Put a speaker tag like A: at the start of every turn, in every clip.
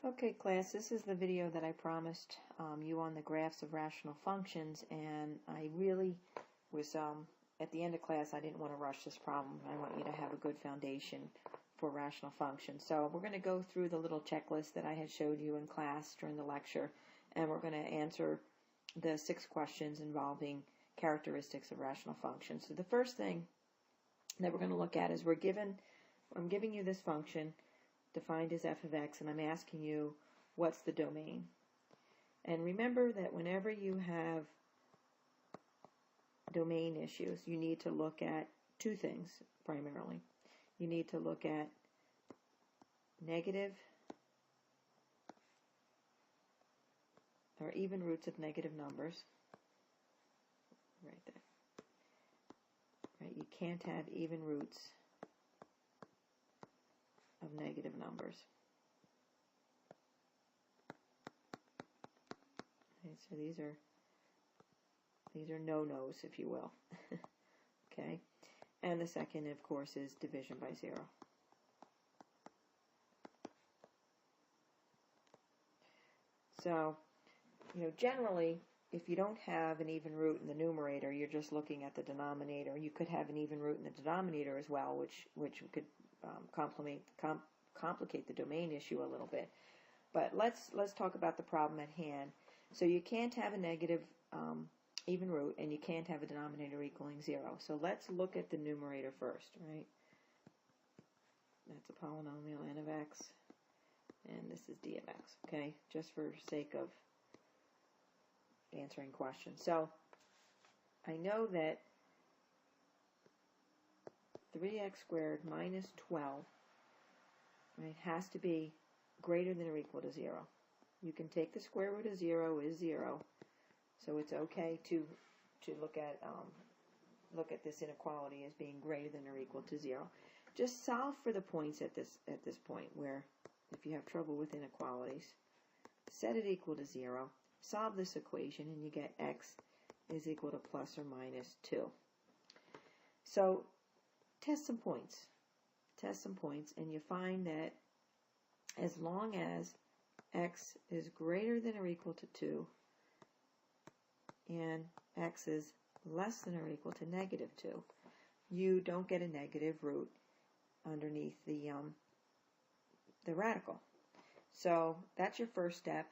A: Okay, class, this is the video that I promised you on the graphs of rational functions, and I really was, at the end of class, I didn't want to rush this problem. I want you to have a good foundation for rational functions. So we're going to go through the little checklist that I had showed you in class during the lecture, and we're going to answer the 6 questions involving characteristics of rational functions. So the first thing that we're going to look at is I'm giving you this function defined as f of x, and I'm asking you what's the domain. And remember that whenever you have domain issues, you need to look at 2 things primarily. You need to look at negative or even roots of negative numbers. Right there. Right, you can't have even roots of negative numbers. Okay, so these are no-nos, if you will. Okay, and the second, of course, is division by 0. So, generally, if you don't have an even root in the numerator, you're just looking at the denominator. You could have an even root in the denominator as well, which could complicate the domain issue a little bit. But let's talk about the problem at hand. So you can't have a negative even root, and you can't have a denominator equaling 0. So let's look at the numerator first, right? That's a polynomial n of x, and this is d of x, okay? Just for sake of answering questions. So I know that 3x squared minus 12, right, has to be greater than or equal to 0. You can take the square root of 0 is 0, so it's okay to look at this inequality as being greater than or equal to 0. Just solve for the points at this point, where if you have trouble with inequalities, set it equal to 0, solve this equation, and you get x is equal to plus or minus 2. So test some points, and you find that as long as x is greater than or equal to 2 and x is less than or equal to negative 2, you don't get a negative root underneath the radical. So that's your first step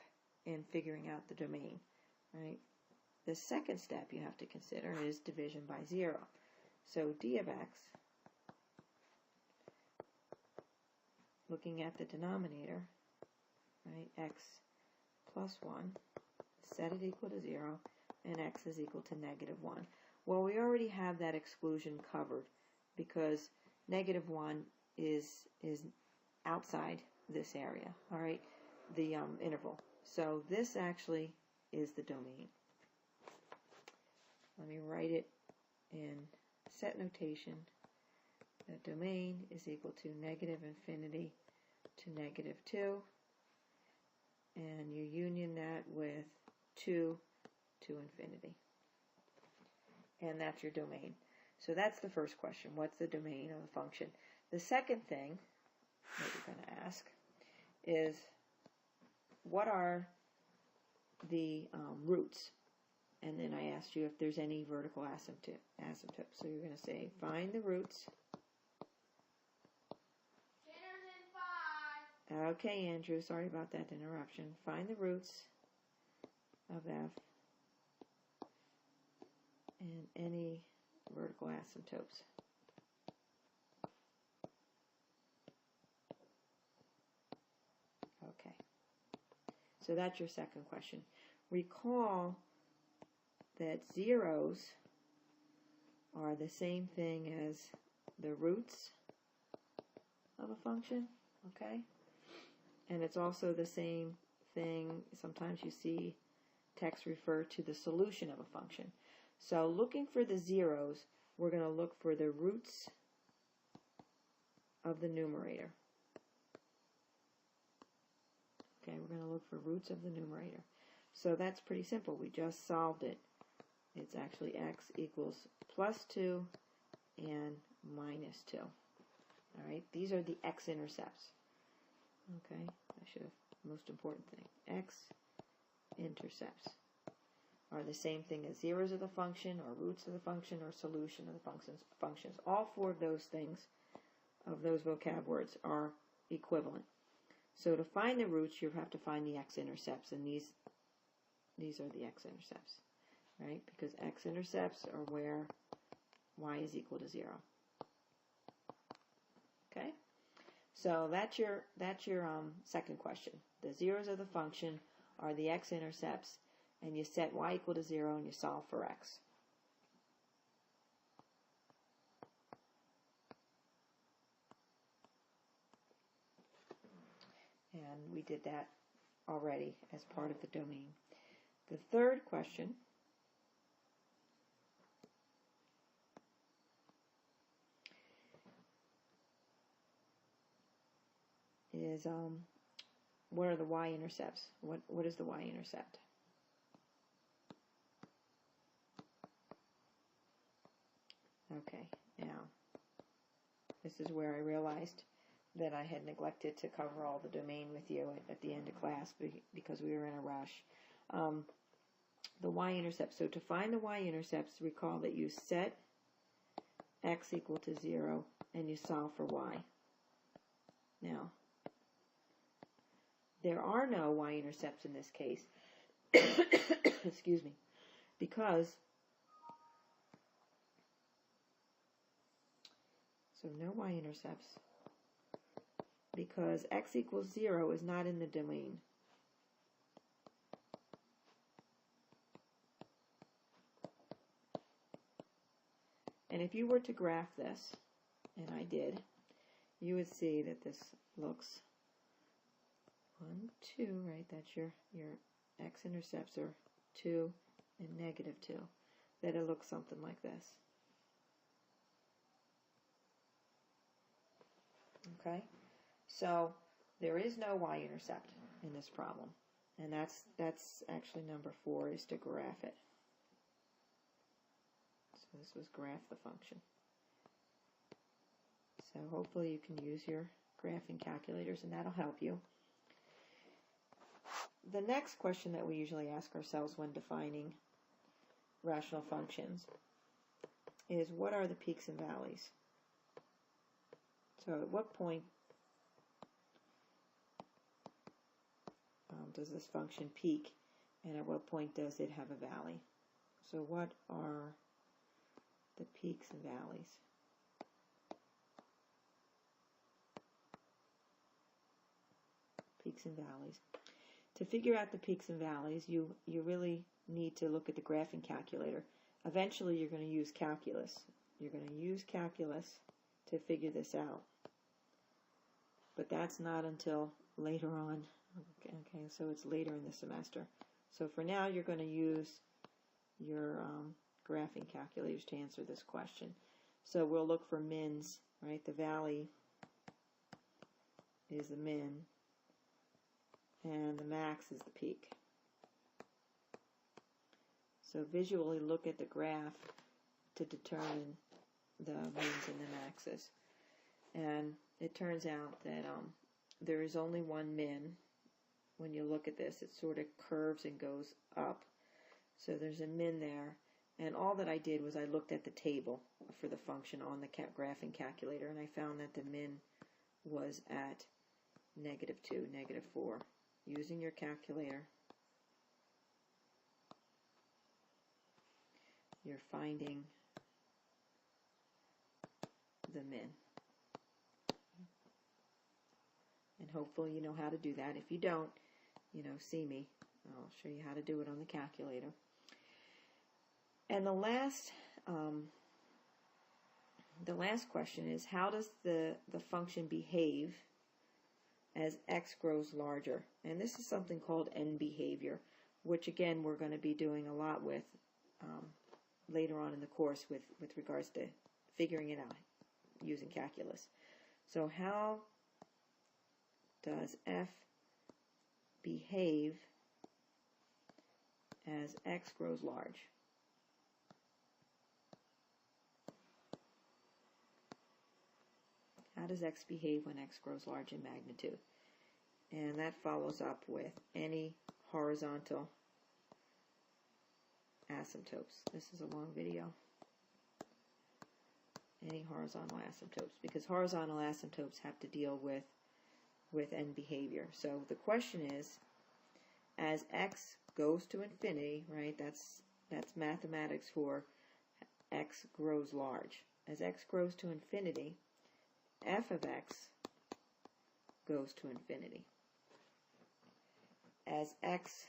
A: in figuring out the domain, right? The second step you have to consider is division by 0. So d of x, looking at the denominator, right, x plus 1, set it equal to 0, and x is equal to negative 1. Well, we already have that exclusion covered because negative 1 is outside this area, all right, the interval. So this actually is the domain. Let me write it in set notation. The domain is equal to negative infinity to negative 2, and you union that with 2 to infinity. And that's your domain. So that's the first question. What's the domain of the function? The second thing that you're going to ask is, what are the roots? And then I asked you if there's any vertical asymptote. So you're going to say, find the roots. Okay, Andrew, sorry about that interruption. Find the roots of f and any vertical asymptotes. Okay. So that's your second question. Recall that zeros are the same thing as the roots of a function, okay? And it's also the same thing, sometimes you see text refer to the solution of a function. So looking for the zeros, we're going to look for the roots of the numerator. Okay, we're going to look for roots of the numerator. So that's pretty simple. We just solved it. It's actually x equals plus 2 and minus 2. All right, these are the x-intercepts. Okay, I should have, most important thing, x-intercepts are the same thing as zeros of the function, or roots of the function, or solution of the functions. All four of those things, of those vocab words, are equivalent. So to find the roots, you have to find the x-intercepts, and these are the x-intercepts, right? Because x-intercepts are where y is equal to 0. Okay? So that's your second question. The zeros of the function are the x-intercepts, and you set y equal to 0 and you solve for x. And we did that already as part of the domain. The third question is what are the y-intercepts? What is the y-intercept? Okay, now this is where I realized that I had neglected to cover all the domain with you at the end of class because we were in a rush. The y-intercept. So to find the y-intercepts, recall that you set x equal to 0 and you solve for y. Now, there are no y-intercepts in this case, excuse me, because, so no y-intercepts, because x equals 0 is not in the domain. And if you were to graph this, and I did, you would see that this looks 1, 2, right? That's your x-intercepts are 2 and -2. That it looks something like this. Okay? So there is no y-intercept in this problem. And that's actually number 4, is to graph it. So this was graph the function. So hopefully you can use your graphing calculators and that'll help you. The next question that we usually ask ourselves when defining rational functions is, what are the peaks and valleys? So at what point does this function peak, and at what point does it have a valley? So what are the peaks and valleys? Peaks and valleys. To figure out the peaks and valleys, you really need to look at the graphing calculator. Eventually you're going to use calculus. You're going to use calculus to figure this out. But that's not until later on. Okay, so it's later in the semester. So for now, you're going to use your graphing calculators to answer this question. So we'll look for mins, right? The valley is the min, and the max is the peak. So visually look at the graph to determine the mins and the maxes. And it turns out that there is only one min. When you look at this, it sort of curves and goes up. So there's a min there. And all that I did was I looked at the table for the function on the graphing calculator, and I found that the min was at -2, -4. Using your calculator, you're finding the min. And hopefully you know how to do that. If you don't, see me. I'll show you how to do it on the calculator. And the last question is, how does the function behave as x grows larger? And this is something called end behavior, which again we're going to be doing a lot with later on in the course with regards to figuring it out using calculus. So how does f behave as x grows large? How does x behave when x grows large in magnitude? And that follows up with any horizontal asymptotes. This is a long video. Any horizontal asymptotes, because horizontal asymptotes have to deal with end behavior. So the question is, as x goes to infinity, right? That's mathematics for x grows large. As x grows to infinity, f of x goes to infinity. As x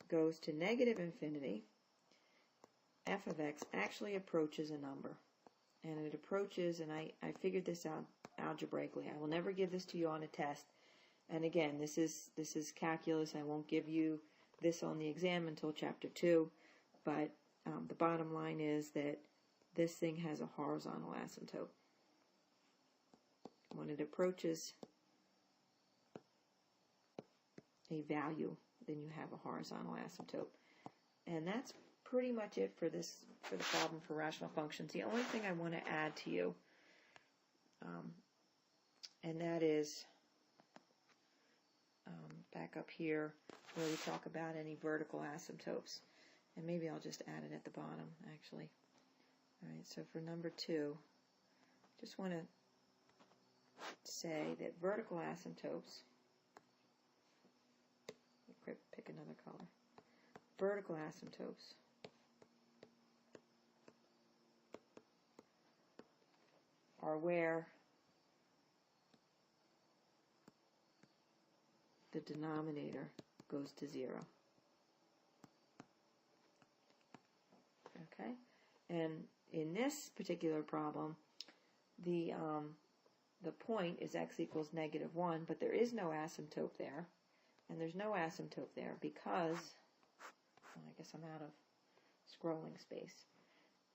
A: goes to negative infinity, f of x actually approaches a number. And it approaches, and I figured this out algebraically. I will never give this to you on a test. And again, this is calculus. I won't give you this on the exam until chapter 2. But the bottom line is that this thing has a horizontal asymptote. When it approaches a value, then you have a horizontal asymptote. And that's pretty much it for the problem for rational functions. The only thing I want to add to you, and that is back up here where we talk about any vertical asymptotes. And maybe I'll just add it at the bottom, actually. All right, so for number 2, just want to say that vertical asymptotes, pick another color, vertical asymptotes are where the denominator goes to 0. Okay? And in this particular problem, the point is x equals -1, but there is no asymptote there. And there's no asymptote there because, well, I guess I'm out of scrolling space,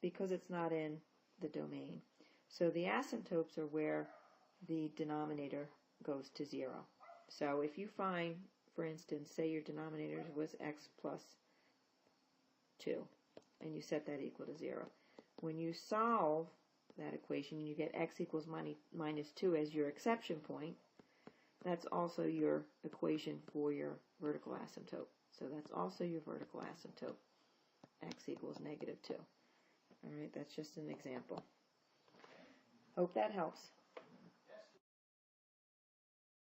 A: because it's not in the domain. So the asymptotes are where the denominator goes to 0. So if you find, for instance, say your denominator was x plus 2, and you set that equal to 0. When you solve that equation, you get x equals minus 2 as your exception point. That's also your equation for your vertical asymptote. So that's also your vertical asymptote. X equals -2. All right, that's just an example. Hope that helps.